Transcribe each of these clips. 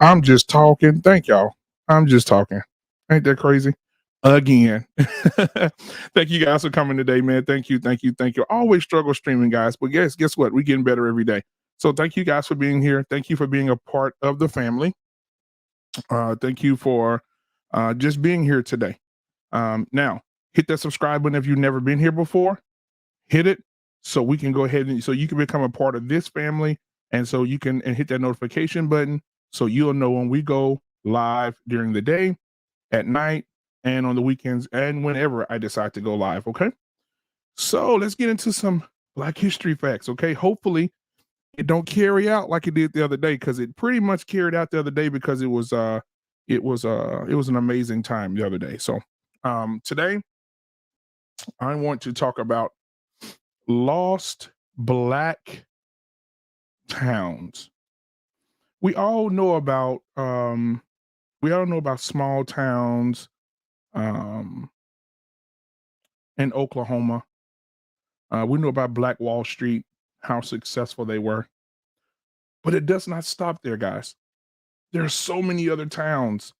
I'm just talking. Thank y'all. I'm just talking. Ain't that crazy? Again. Thank you guys for coming today, man. Thank you, thank you, thank you. Always struggle streaming, guys, but guess what? We're getting better every day. So thank you guys for being here. Thank you for being a part of the family. Thank you for just being here today. Now, hit that subscribe button if you've never been here before. Hit it so we can go ahead and so you can become a part of this family, and so you can and hit that notification button so you'll know when we go live during the day, at night, and on the weekends, and whenever I decide to go live. Okay. So let's get into some Black History facts. Okay. Hopefully it don't carry out like it did the other day, because it pretty much carried out the other day, because it was an amazing time the other day. So today I want to talk about lost Black towns. We all know about small towns in Oklahoma. We know about Black Wall Street, how successful they were. But it does not stop there, guys. There are so many other towns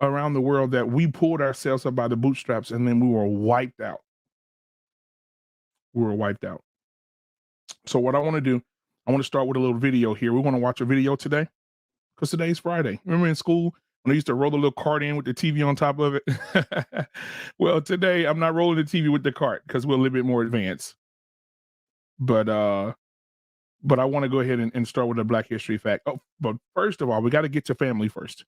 around the world that we pulled ourselves up by the bootstraps and then we were wiped out. We were wiped out. So what I want to do, I want to start with a little video here. We want to watch a video today because today's Friday. Remember in school when I used to roll the little cart in with the TV on top of it? Well, today I'm not rolling the TV with the cart because we're a little bit more advanced. But I want to go ahead and start with a Black History fact. Oh, but first of all, we got to get to family first.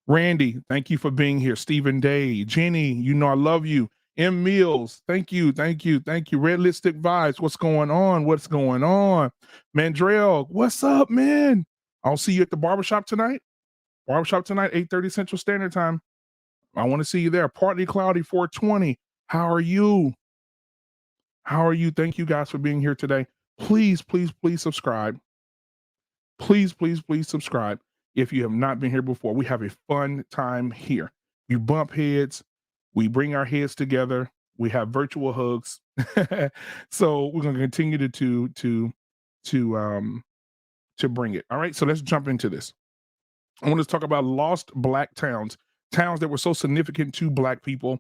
Randy, thank you for being here. Stephen Day, Jenny, you know I love you. M Mills, thank you. Red Lipstick Vibes, what's going on? Mandrell, what's up, man? I'll see you at the barbershop tonight. 8:30 Central Standard Time. I want to see you there. Partly Cloudy 420. How are you? Thank you guys for being here today. Please subscribe. Please subscribe if you have not been here before. We have a fun time here. We bump heads. We bring our heads together. We have virtual hugs. So we're going to continue to bring it. All right. So let's jump into this. I want to talk about lost Black towns that were so significant to Black people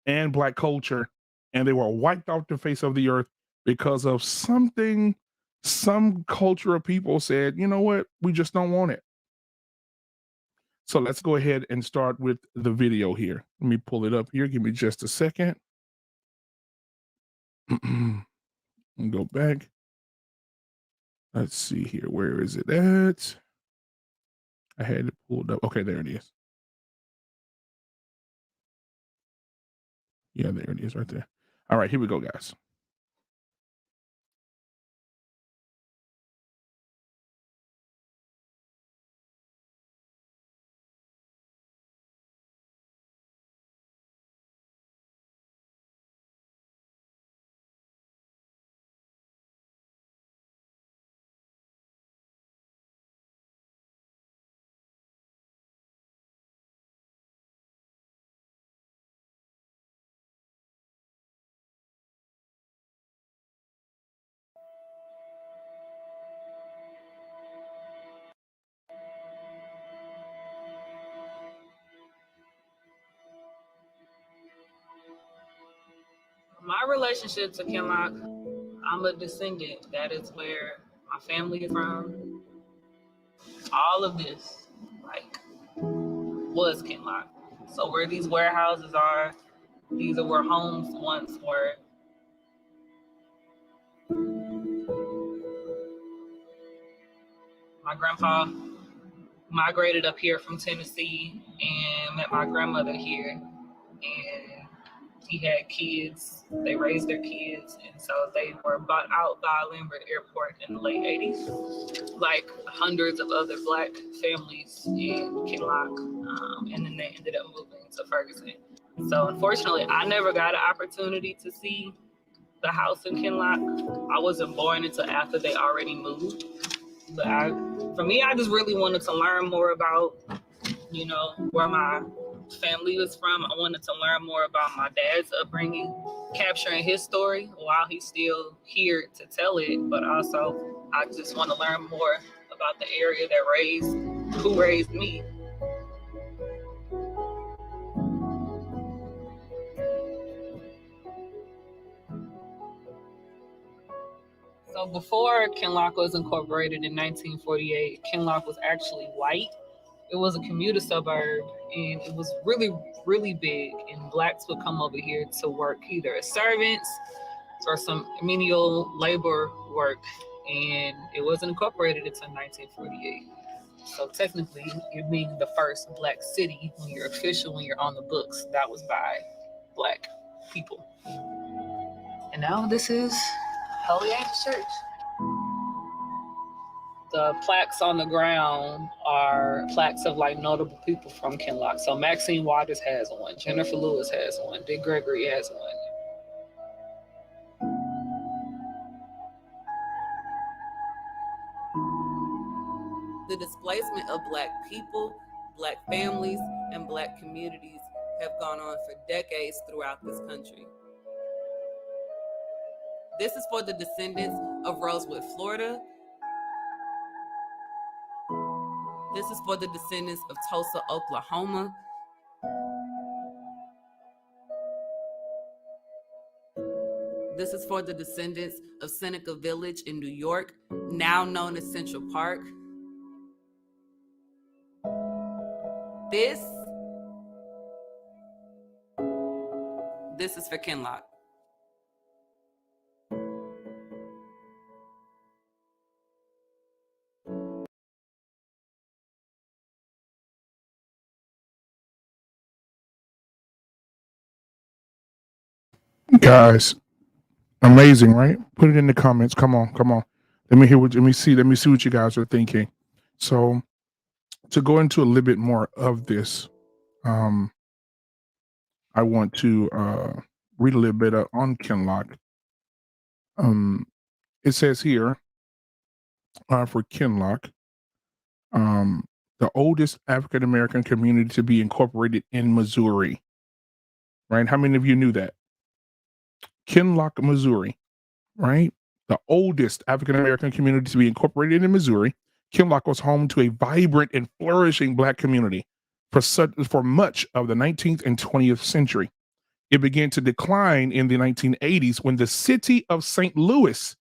and Black culture, and they were wiped off the face of the earth because of something. Some culture of people said, you know what, we just don't want it. So let's go ahead and start with the video here. Let me pull it up here. Give me just a second. Go back. Let's see here. Where is it at? I had it pulled up. Okay, there it is. Yeah, there it is right there. All right, here we go, guys. My relationship to Kinlock, I'm a descendant. That is where my family is from. All of this, was Kinlock. So where these warehouses are, these are where homes once were. My grandpa migrated up here from Tennessee and met my grandmother here. And he had kids. They raised their kids, and so they were bought out by Lambert Airport in the late 80s, like hundreds of other Black families in Kinlock, and then they ended up moving to Ferguson. So unfortunately, I never got an opportunity to see the house in Kinlock. I wasn't born until after they already moved. But for me, I just really wanted to learn more about, where my family was from. I wanted to learn more about my dad's upbringing, capturing his story while he's still here to tell it. But also, I just want to learn more about the area that who raised me. So before Kinlock was incorporated in 1948, Kinlock was actually white. It was a commuter suburb, and it was really, really big. And Blacks would come over here to work either as servants or some menial labor work. And it wasn't incorporated until 1948. So technically, it being the first Black city, when you're official, when you're on the books, that was by Black people. And now this is Holy Angel Church. The plaques on the ground are plaques of notable people from Kinlock. So Maxine Waters has one, Jennifer Lewis has one, Dick Gregory has one. The displacement of Black people, Black families, and Black communities have gone on for decades throughout this country. This is for the descendants of Rosewood, Florida. This is for the descendants of Tulsa, Oklahoma. This is for the descendants of Seneca Village in New York, now known as Central Park. This is for Kinloch. Guys, amazing, right? Put it in the comments. Come on. Let me see what you guys are thinking. So to go into a little bit more of this, I want to read a little bit on Kinloch. It says here for Kinloch, the oldest African American community to be incorporated in Missouri. Right? How many of you knew that? Kinloch, Missouri, right? The oldest African American community to be incorporated in Missouri. Kinloch was home to a vibrant and flourishing Black community for much of the 19th and 20th century. It began to decline in the 1980s when the city of St. Louis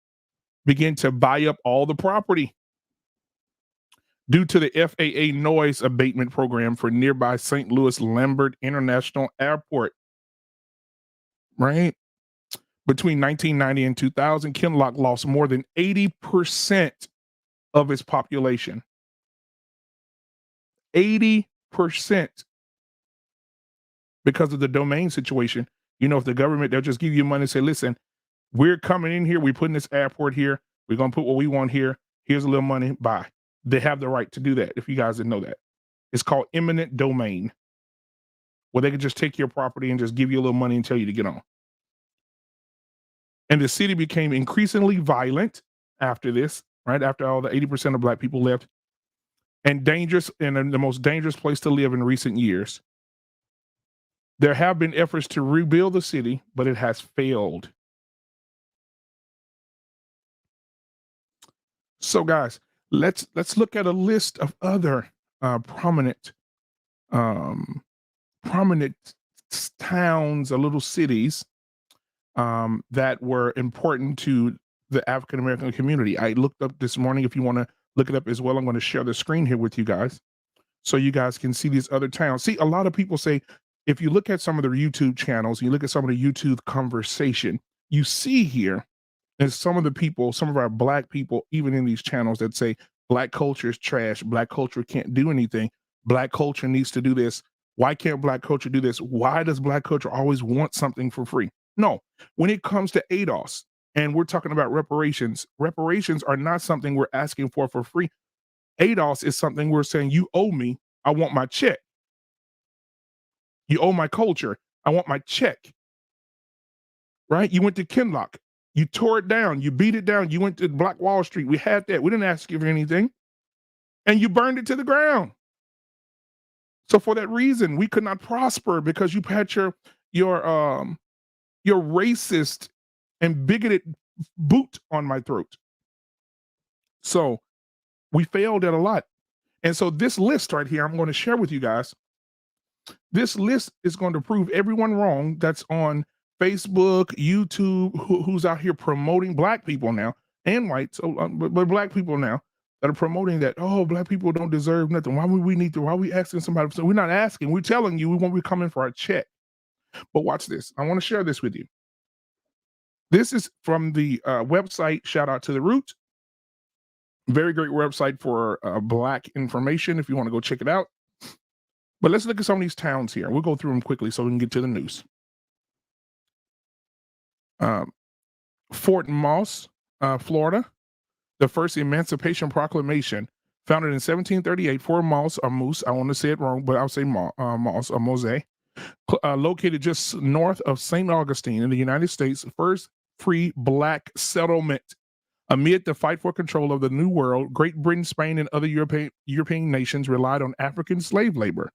began to buy up all the property due to the FAA noise abatement program for nearby St. Louis Lambert International Airport. Right? Between 1990 and 2000, Kinloch lost more than 80% of its population. 80% because of the domain situation. You know, if the government, they'll just give you money and say, listen, we're coming in here, we're putting this airport here, we're going to put what we want here, here's a little money, bye. They have the right to do that, if you guys didn't know that. It's called eminent domain, where they can just take your property and just give you a little money and tell you to get on. And the city became increasingly violent after this, right? After all the 80% of Black people left, and dangerous, and the most dangerous place to live in recent years. There have been efforts to rebuild the city, but it has failed. So, guys, let's look at a list of other prominent towns or little cities that were important to the African American community. I looked up this morning. If you want to look it up as well, I'm going to share the screen here with you guys so you guys can see these other towns. See, a lot of people say, if you look at some of the YouTube channels, you look at some of the YouTube conversation, you see here is some of the people, some of our Black people, even in these channels, that say Black culture is trash, Black culture can't do anything, Black culture needs to do this. Why can't Black culture do this? Why does Black culture always want something for free? No, when it comes to ADOS, and we're talking about reparations are not something we're asking for free. ADOS is something we're saying, you owe me, I want my check. You owe my culture, I want my check. Right? You went to Kinloch, you tore it down, you beat it down, you went to Black Wall Street, we had that, we didn't ask you for anything, and you burned it to the ground. So for that reason, we could not prosper because you had your racist and bigoted boot on my throat. So we failed at a lot. And so this list right here, I'm going to share with you guys. This list is going to prove everyone wrong that's on Facebook, YouTube, who's out here promoting Black people now, and whites, but Black people now that are promoting that, oh, Black people don't deserve nothing. Why are we asking somebody? So we're not asking, we're telling you we won't be coming for our check. But watch this. I want to share this with you. This is from the website, shout out to The Root. Very great website for Black information if you want to go check it out. But let's look at some of these towns here. We'll go through them quickly so we can get to the news. Fort Moss, Florida. The first Emancipation Proclamation, founded in 1738. Fort Moss, or Moose, I want to say it wrong, but I'll say Moss, or Mose. Located just north of St. Augustine in the United States, first free Black settlement. Amid the fight for control of the New World, Great Britain, Spain, and other European nations relied on African slave labor.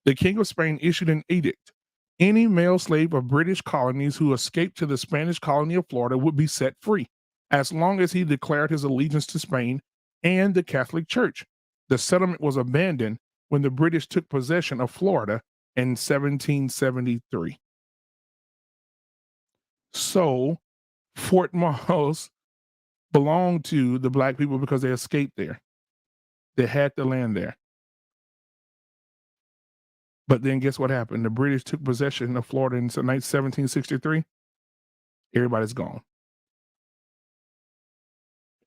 The King of Spain issued an edict. Any male slave of British colonies who escaped to the Spanish colony of Florida would be set free, as long as he declared his allegiance to Spain and the Catholic Church. The settlement was abandoned when the British took possession of Florida in 1773. So Fort Moss belonged to the black people because they escaped there. They had the land there. But then guess what happened? The British took possession of Florida in 1763. Everybody's gone.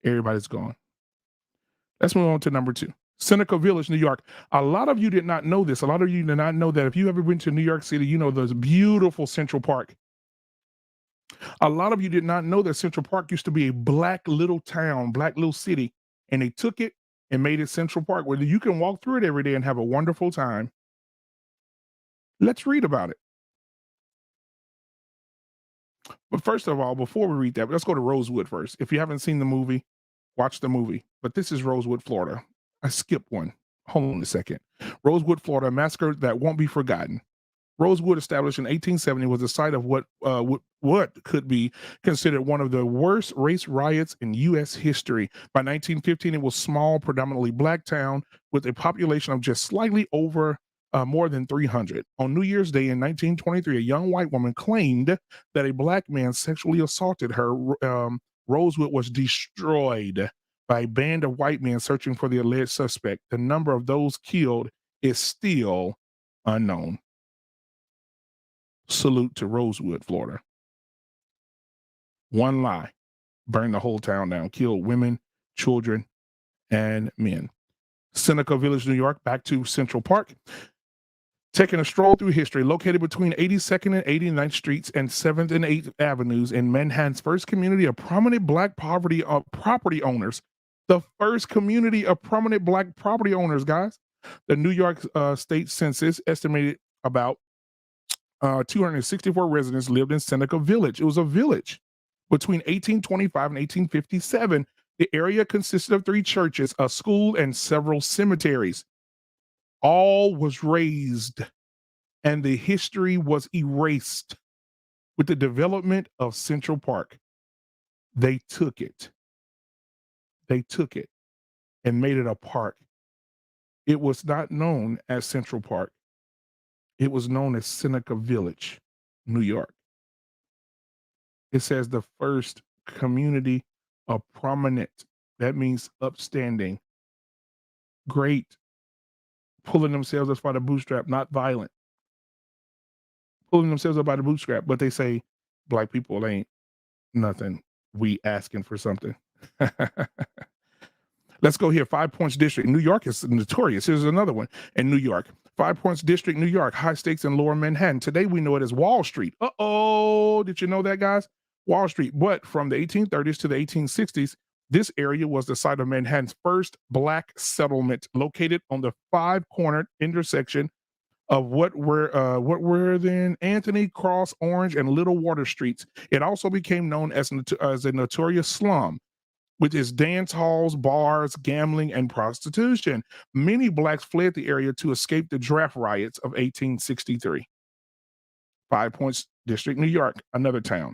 Everybody's gone. Let's move on to number 2. Seneca Village, New York. A lot of you did not know this. A lot of you did not know that if you ever been to New York City, you know there's beautiful Central Park. A lot of you did not know that Central Park used to be a black little town, black little city, and they took it and made it Central Park, where you can walk through it every day and have a wonderful time. Let's read about it. But first of all, before we read that, let's go to Rosewood first. If you haven't seen the movie, watch the movie. But this is Rosewood, Florida. I skipped one. Hold on a second. Rosewood, Florida, a massacre that won't be forgotten. Rosewood, established in 1870, was the site of what could be considered one of the worst race riots in U.S. history. By 1915, it was a small, predominantly black town with a population of just slightly over more than 300. On New Year's Day in 1923, a young white woman claimed that a black man sexually assaulted her. Rosewood was destroyed by a band of white men searching for the alleged suspect. The number of those killed is still unknown. Salute to Rosewood, Florida. One lie burned the whole town down, killed women, children, and men. Seneca Village, New York, back to Central Park. Taking a stroll through history, located between 82nd and 89th Streets and 7th and 8th Avenues in Manhattan's first community of prominent black property owners. The first community of prominent black property owners, guys. The New York State Census estimated about 264 residents lived in Seneca Village. It was a village. Between 1825 and 1857, the area consisted of 3 churches, a school, and several cemeteries. All was razed, and the history was erased with the development of Central Park. They took it and made it a park. It was not known as Central Park. It was known as Seneca Village, New York. It says the first community of prominent, that means upstanding, great, pulling themselves up by the bootstrap, not violent, pulling themselves up by the bootstrap, but they say black people ain't nothing. We asking for something. Let's go here. 5 Points District. New York is notorious. Here's another one in New York. 5 Points District, New York. High stakes in Lower Manhattan. Today we know it as Wall Street. Uh-oh. Did you know that, guys? Wall Street. But from the 1830s to the 1860s, this area was the site of Manhattan's first black settlement, located on the 5-cornered intersection of what were then Anthony, Cross, Orange, and Little Water Streets. It also became known as a notorious slum, with its dance halls, bars, gambling, and prostitution. Many blacks fled the area to escape the draft riots of 1863. 5 Points District, New York, another town.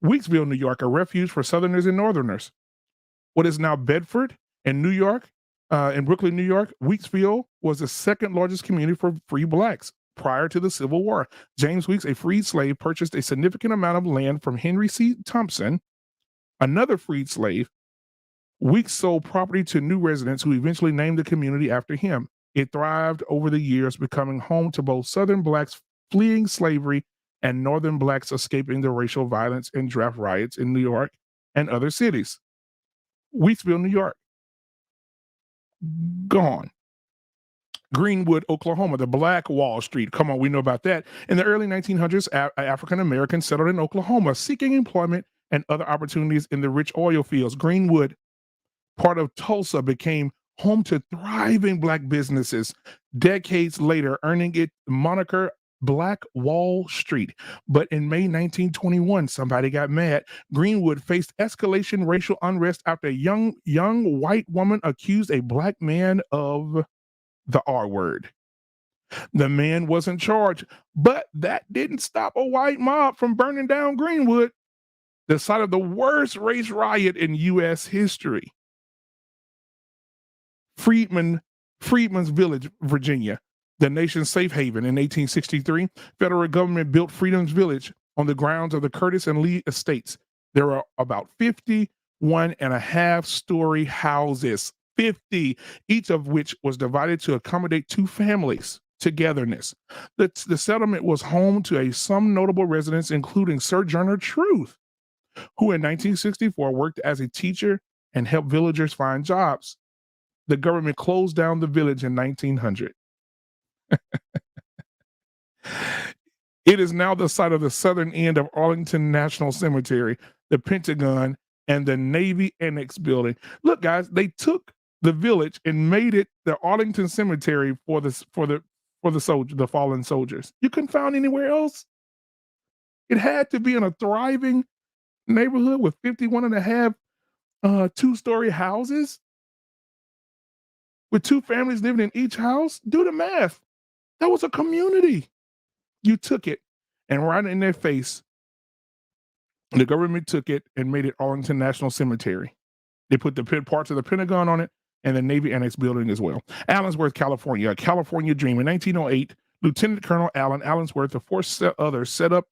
Weeksville, New York, a refuge for Southerners and Northerners. What is now Bedford in New York, in Brooklyn, New York, Weeksville was the second largest community for free blacks prior to the Civil War. James Weeks, a freed slave, purchased a significant amount of land from Henry C. Thompson, another freed slave. Weeks sold property to new residents who eventually named the community after him. It thrived over the years, becoming home to both Southern blacks fleeing slavery and Northern blacks escaping the racial violence and draft riots in New York and other cities. Weeksville, New York, gone. Greenwood, Oklahoma, the Black Wall Street. Come on, we know about that. In the early 1900s, African Americans settled in Oklahoma, seeking employment and other opportunities in the rich oil fields. Greenwood, part of Tulsa, became home to thriving black businesses, decades later earning it moniker Black Wall Street. But in May 1921, somebody got mad. Greenwood faced escalation racial unrest after a young white woman accused a black man of the R word. The man wasn't charged, but that didn't stop a white mob from burning down Greenwood, the site of the worst race riot in U.S. history. Friedman's Village, Virginia, the nation's safe haven. In 1863, federal government built Freedom's Village on the grounds of the Curtis and Lee estates. There were about 51.5-story houses, 50, each of which was divided to accommodate 2 families. Togetherness. The settlement was home to some notable residents, including Sojourner Truth, who in 1964 worked as a teacher and helped villagers find jobs. The government closed down the village in 1900. It is now the site of the southern end of Arlington National Cemetery, the Pentagon, and the Navy Annex building. Look, guys, they took the village and made it the Arlington Cemetery for the fallen soldiers. You couldn't find anywhere else. It had to be in a thriving neighborhood with 51.5 2-story houses with 2 families living in each house. Do the math. That was a community. You took it, and right in their face, the government took it and made it Arlington National Cemetery. They put the parts of the Pentagon on it and the Navy Annex building as well. Allensworth, California, a California dream. In 1908, Lieutenant Colonel Allen Allensworth and 4 others set up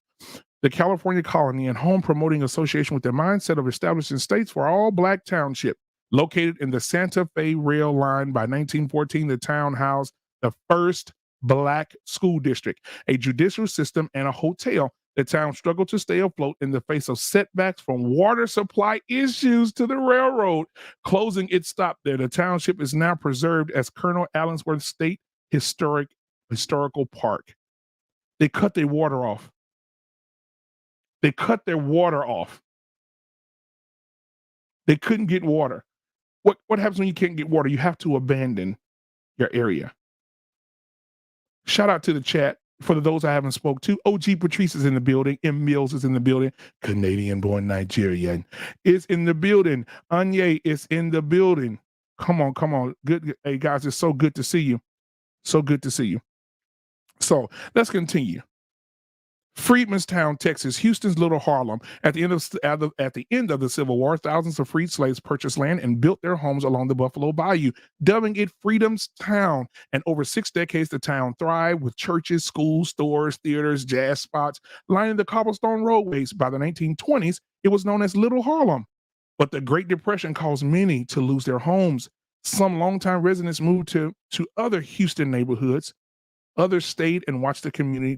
the California colony and home, promoting association with the mindset of establishing states for all Black township. Located in the Santa Fe rail line, by 1914, the town housed the first Black school district, a judicial system, and a hotel. The town struggled to stay afloat in the face of setbacks from water supply issues to the railroad. Closing its stop there. The township is now preserved as Colonel Allensworth State Historical Park. They cut their water off. They cut their water off. They couldn't get water. What happens when you can't get water? You have to abandon your area. Shout out to the chat for those I haven't spoke to. OG Patrice is in the building. M. Mills is in the building. Canadian-born Nigerian is in the building. Anye is in the building. Come on. Good. Hey, guys, it's so good to see you. So good to see you. So let's continue. Friedmanstown, Texas, Houston's Little Harlem. At the end of the Civil War, thousands of freed slaves purchased land and built their homes along the Buffalo Bayou, dubbing it Freedom's Town. And over 6 decades, the town thrived with churches, schools, stores, theaters, jazz spots lining the cobblestone roadways. By the 1920s, it was known as Little Harlem. But the Great Depression caused many to lose their homes. Some longtime residents moved to other Houston neighborhoods. Others stayed and watched the community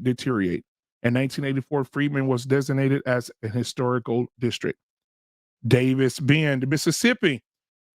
deteriorate. In 1984, Freedman was designated as a historical district. Davis Bend, Mississippi.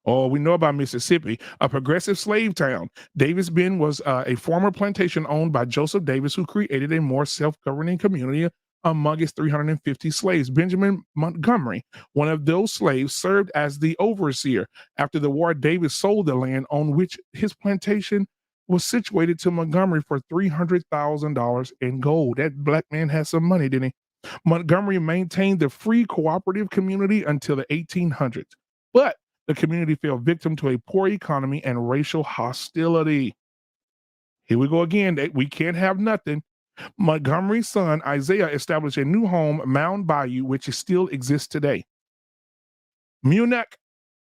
Oh, we know about Mississippi, a progressive slave town. Davis Bend was a former plantation owned by Joseph Davis, who created a more self-governing community among his 350 slaves. Benjamin Montgomery, one of those slaves, served as the overseer. After the war, Davis sold the land on which his plantation was situated to Montgomery for $300,000 in gold. That Black man had some money, didn't he? Montgomery maintained the free cooperative community until the 1800s, but the community fell victim to a poor economy and racial hostility. Here we go again. We can't have nothing. Montgomery's son, Isaiah, established a new home, Mound Bayou, which still exists today. Munich,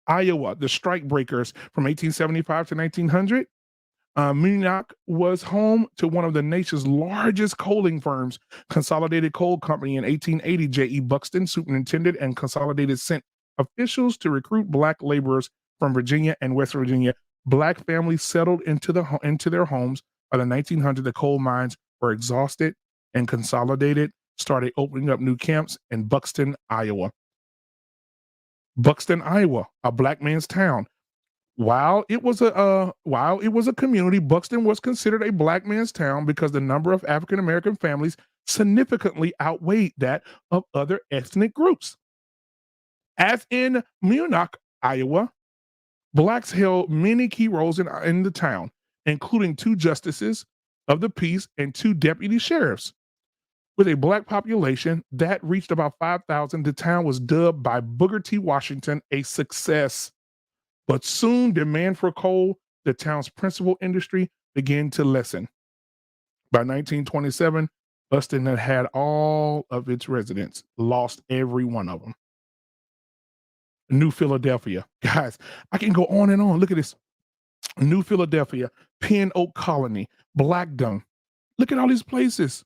Iowa, the strikebreakers from 1875 to 1900. Munich was home to one of the nation's largest coaling firms, Consolidated Coal Company. In 1880, J.E. Buxton superintended and Consolidated sent officials to recruit Black laborers from Virginia and West Virginia. Black families settled into their homes. By the 1900s, the coal mines were exhausted, and Consolidated started opening up new camps in Buxton, Iowa. Buxton, Iowa, a Black man's town. While it was a community, Buxton was considered a Black man's town because the number of African American families significantly outweighed that of other ethnic groups. As in Munich, Iowa, Blacks held many key roles in the town, including 2 justices of the peace and 2 deputy sheriffs. With a Black population that reached about 5,000, the town was dubbed by Booker T. Washington a success. But soon, demand for coal, the town's principal industry, began to lessen. By 1927, Buxton had all of its residents, lost every one of them. New Philadelphia. Guys, I can go on and on. Look at this. New Philadelphia, Penn Oak Colony, Blackdom. Look at all these places.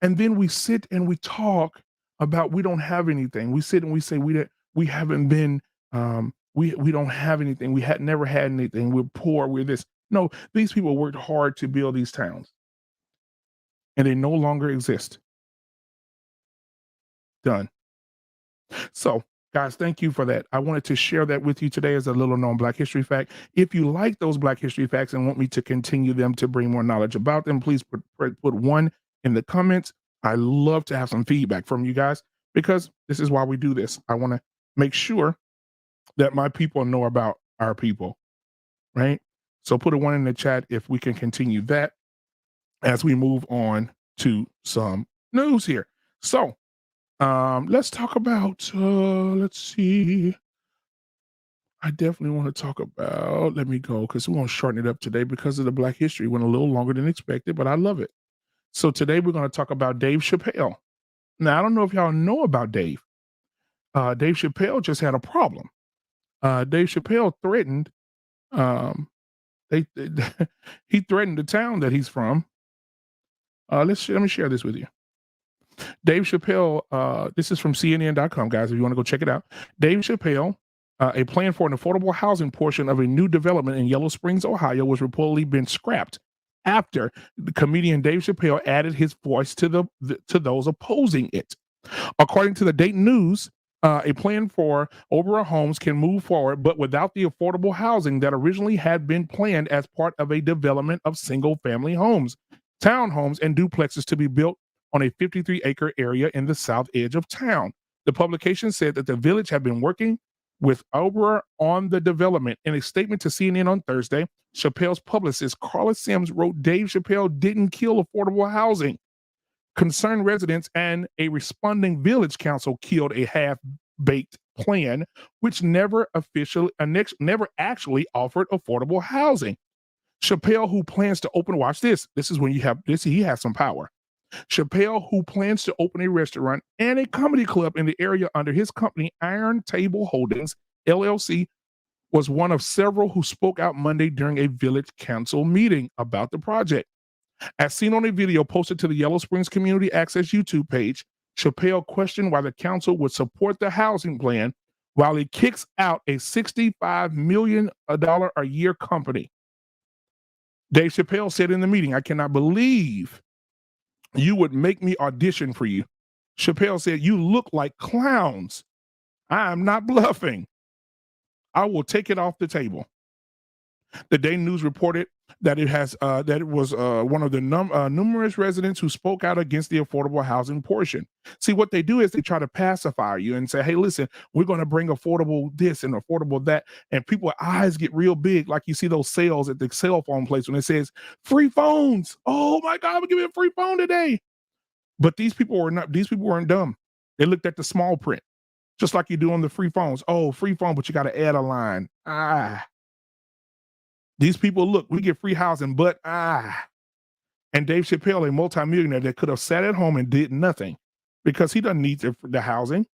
And then we sit and we talk about we don't have anything. We sit and we say we haven't been we don't have anything. We had never had anything. We're poor. We're this. No, these people worked hard to build these towns, and they no longer exist. Done. So, guys, thank you for that. I wanted to share that with you today as a little known Black History fact. If you like those Black History facts and want me to continue them to bring more knowledge about them, please put one in the comments. I love to have some feedback from you guys because this is why we do this. I want to make sure that my people know about our people, right? So put a one in the chat if we can continue that as we move on to some news here. So let's talk about let's see. I definitely want to talk about, let me go because we want to shorten it up today because of the Black History. Went a little longer than expected, but I love it. So today we're going to talk about Dave Chappelle. Now, I don't know if y'all know about Dave. Dave Chappelle just had a problem. Dave Chappelle threatened, he threatened the town that he's from. Let me share this with you. Dave Chappelle, this is from CNN.com, guys, if you want to go check it out. Dave Chappelle, a plan for an affordable housing portion of a new development in Yellow Springs, Ohio, was reportedly been scrapped after the comedian Dave Chappelle added his voice to those opposing it. According to the Dayton News, a plan for Obra homes can move forward, but without the affordable housing that originally had been planned as part of a development of single-family homes, townhomes, and duplexes to be built on a 53-acre area in the south edge of town. The publication said that the village had been working with Obra on the development. In a statement to CNN on Thursday, Chappelle's publicist Carla Sims wrote Dave Chappelle didn't kill affordable housing. Concerned residents and a responding village council killed a half-baked plan, which never actually offered affordable housing. Chappelle, who plans to open, watch this. This is when you have this. He has some power. Chappelle, who plans to open a restaurant and a comedy club in the area under his company, Iron Table Holdings, LLC, was one of several who spoke out Monday during a village council meeting about the project. As seen on a video posted to the Yellow Springs Community Access YouTube page, Chappelle questioned why the council would support the housing plan while he kicks out a $65 million a year company. Dave Chappelle said in the meeting, "I cannot believe you would make me audition for you." Chappelle said, "You look like clowns. I am not bluffing. I will take it off the table." The Dayton News reported that it was one of the numerous residents who spoke out against the affordable housing portion. See, what they do is they try to pacify you and say, "Hey, listen, we're going to bring affordable this and affordable that," and people's eyes get real big, like you see those sales at the cell phone place when it says free phones. Oh my God, we're giving a free phone today. But these people weren't dumb. They looked at the small print, just like you do on the free phones. Oh, free phone, but you got to add a line. These people, look, we get free housing, but And Dave Chappelle, a multimillionaire that could have sat at home and did nothing because he doesn't need the housing,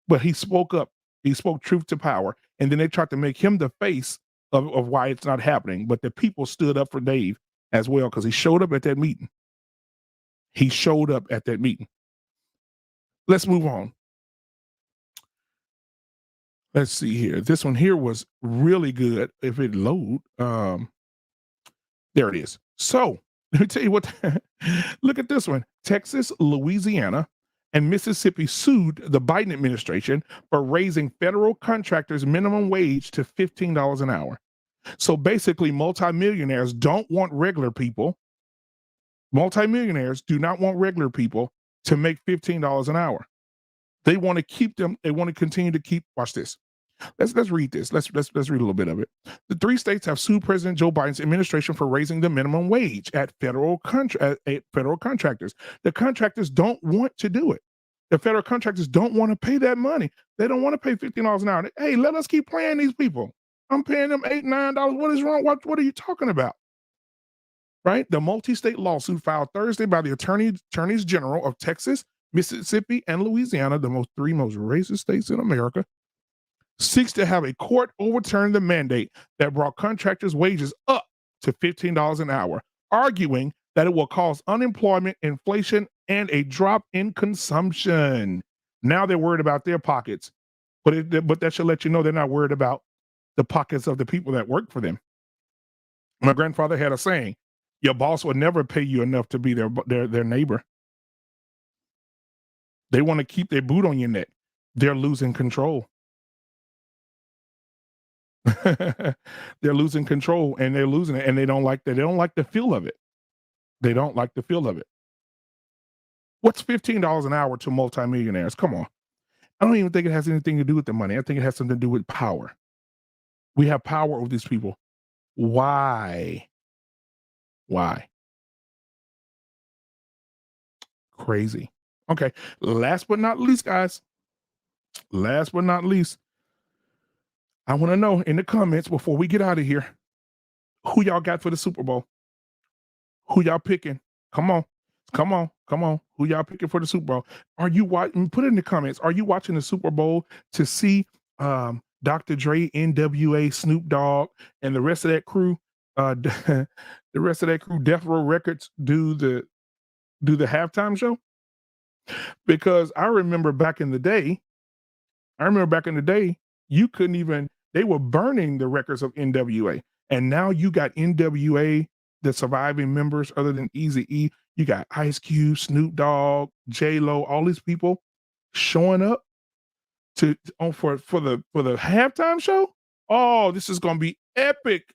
but he spoke up. He spoke truth to power. And then they tried to make him the face of why it's not happening. But the people stood up for Dave as well because he showed up at that meeting. Let's move on. Let's see here. This one here was really good. If it load, there it is. So let me tell you what. Look at this one. Texas, Louisiana, and Mississippi sued the Biden administration for raising federal contractors' minimum wage to $15 an hour. So basically, multimillionaires don't want regular people. Multimillionaires do not want regular people to make $15 an hour. They want to keep them. They want to continue to keep. Watch this. Let's read this. Let's read a little bit of it. The 3 states have sued President Joe Biden's administration for raising the minimum wage at federal contractors. The contractors don't want to do it. The federal contractors don't want to pay that money. They don't want to pay $15 an hour. Hey, let us keep paying these people. I'm paying them $8, $9. What is wrong? What are you talking about? Right? The multi-state lawsuit filed Thursday by the attorneys general of Texas, Mississippi, and Louisiana, the 3 most racist states in America, seeks to have a court overturn the mandate that brought contractors' wages up to $15 an hour, arguing that it will cause unemployment, inflation, and a drop in consumption. Now they're worried about their pockets, but that should let you know they're not worried about the pockets of the people that work for them. My grandfather had a saying, your boss will never pay you enough to be their neighbor. They want to keep their boot on your neck. They're losing control. They're losing control, and they're losing it, and they don't like that. They don't like the feel of it. They don't like the feel of it. What's $15 an hour to multimillionaires? Come on. I don't even think it has anything to do with the money. I think it has something to do with power. We have power over these people. Why? Why? Crazy. Okay. Last but not least, guys. Last but not least, I want to know in the comments before we get out of here, who y'all got for the Super Bowl? Who y'all picking? Come on. Come on. Come on. Who y'all picking for the Super Bowl? Are you watching? Put it in the comments. Are you watching the Super Bowl to see Dr. Dre, NWA, Snoop Dogg, and the rest of that crew? The rest of that crew, Death Row Records, do the halftime show? Because I remember back in the day, you couldn't even, they were burning the records of NWA. And now you got NWA, the surviving members other than Eazy-E. You got Ice Cube, Snoop Dogg, J-Lo, all these people showing up for the halftime show. Oh, this is gonna be epic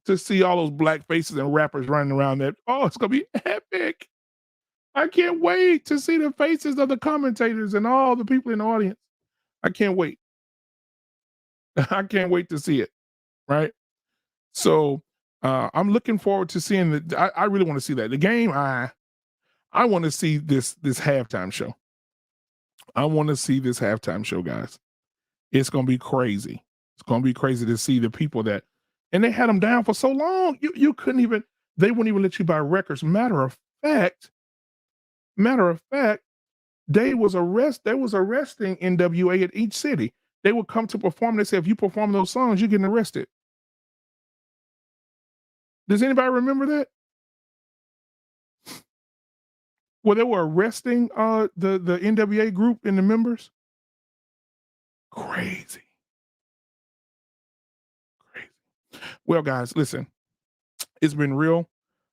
to see all those black faces and rappers running around there. Oh, it's gonna be epic. I can't wait to see the faces of the commentators and all the people in the audience. I can't wait. I can't wait to see it. Right. So I'm looking forward to seeing I really want to see that. The game, I want to see this halftime show. I want to see this halftime show, guys. It's gonna be crazy. It's gonna be crazy to see the people that, and they had them down for so long. You couldn't even, they wouldn't even let you buy records. Matter of fact, they was arresting NWA at each city. They would come to perform. They say, if you perform those songs, you're getting arrested. Does anybody remember that? Well, they were arresting the NWA group and the members. Crazy. Well, guys, listen, it's been real.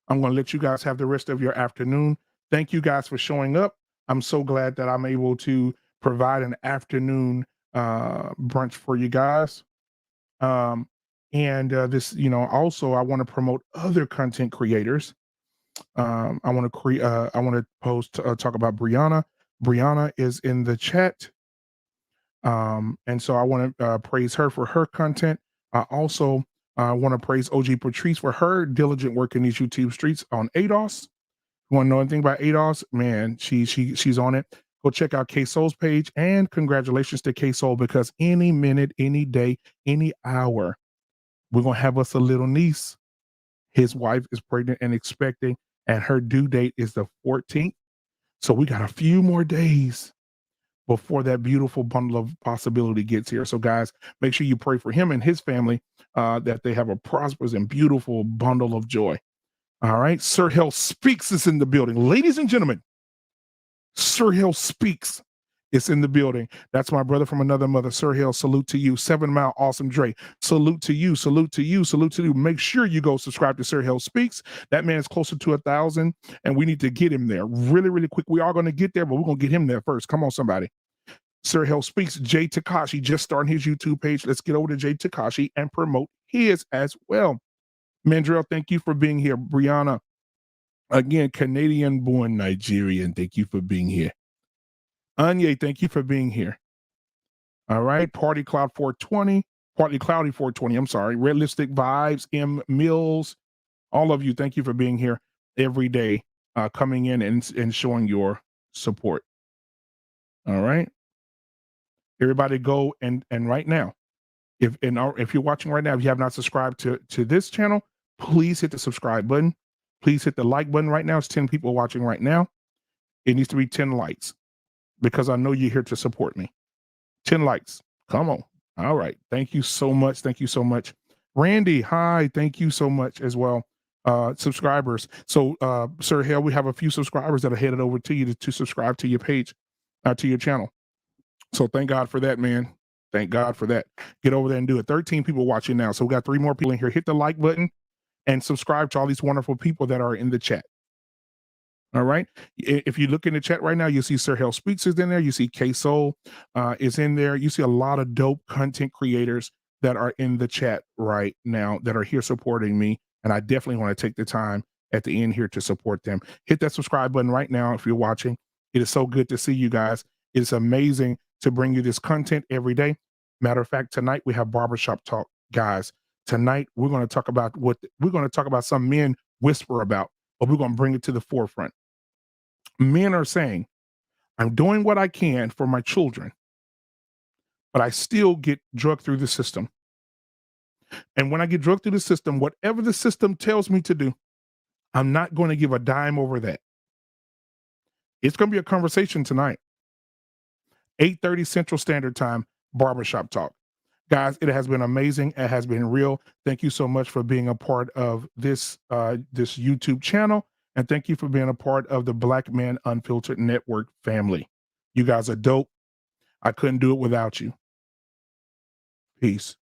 I'm going to let you guys have the rest of your afternoon. Thank you guys for showing up. I'm so glad that I'm able to provide an afternoon brunch for you guys. This, also I want to promote other content creators. I want to talk about Brianna. Brianna is in the chat. And so I want to praise her for her content. I also want to praise OG Patrice for her diligent work in these YouTube streets on ADOS. You want to know anything about ADOS? Man, she's on it. Go check out K-Soul's page, and congratulations to K-Soul, because any minute, any day, any hour, we're going to have us a little niece. His wife is pregnant and expecting, and her due date is the 14th. So we got a few more days before that beautiful bundle of possibility gets here. So guys, make sure you pray for him and his family, that they have a prosperous and beautiful bundle of joy. All right. Sir Hell Speaks is in the building. Ladies and gentlemen, Sir Hell Speaks is in the building. That's my brother from another mother. Sir Hell, salute to you. 7 Mile Awesome Dre, salute to you, salute to you, salute to you. Make sure you go subscribe to Sir Hell Speaks. That man's closer to 1,000, and we need to get him there really, really quick. We are going to get there, but we're going to get him there first. Come on, somebody. Sir Hell Speaks, Jay Takashi just starting his YouTube page. Let's get over to Jay Takashi and promote his as well. Mandrell, thank you for being here. Brianna, again, Canadian-born Nigerian, thank you for being here. Anye, thank you for being here. All right, Partly Cloudy 420, I'm sorry. Red Lipstick Vibes, M Mills, all of you, thank you for being here every day, coming in and showing your support. All right. Everybody go and right now, if you're watching right now, if you have not subscribed to this channel, please hit the subscribe button. Please hit the like button right now. It's 10 people watching right now. It needs to be 10 likes, because I know you're here to support me. 10 likes. Come on. All right. Thank you so much. Thank you so much. Randy, hi. Thank you so much as well subscribers. So, Sir Hale, we have a few subscribers that are headed over to you to subscribe to your page, to your channel. So thank God for that, man. Thank God for that. Get over there and do it. 13 people watching now. So we got 3 more people in here. Hit the like button and subscribe to all these wonderful people that are in the chat. All right. If you look in the chat right now, you see Sir Hale Speaks is in there. You see K Soul is in there. You see a lot of dope content creators that are in the chat right now that are here supporting me. And I definitely want to take the time at the end here to support them. Hit that subscribe button right now if you're watching. It is so good to see you guys. It's amazing to bring you this content every day. Matter of fact, tonight we have barbershop talk, guys. Tonight we're going to talk about some men whisper about, but we're going to bring it to the forefront. Men are saying, I'm doing what I can for my children, but I still get drugged through the system. And when I get drugged through the system, whatever the system tells me to do, I'm not going to give a dime over that. It's going to be a conversation tonight. 8:30 Central Standard Time, barbershop talk. Guys, it has been amazing. It has been real. Thank you so much for being a part of this this YouTube channel. And thank you for being a part of the Black Man Unfiltered Network family. You guys are dope. I couldn't do it without you. Peace.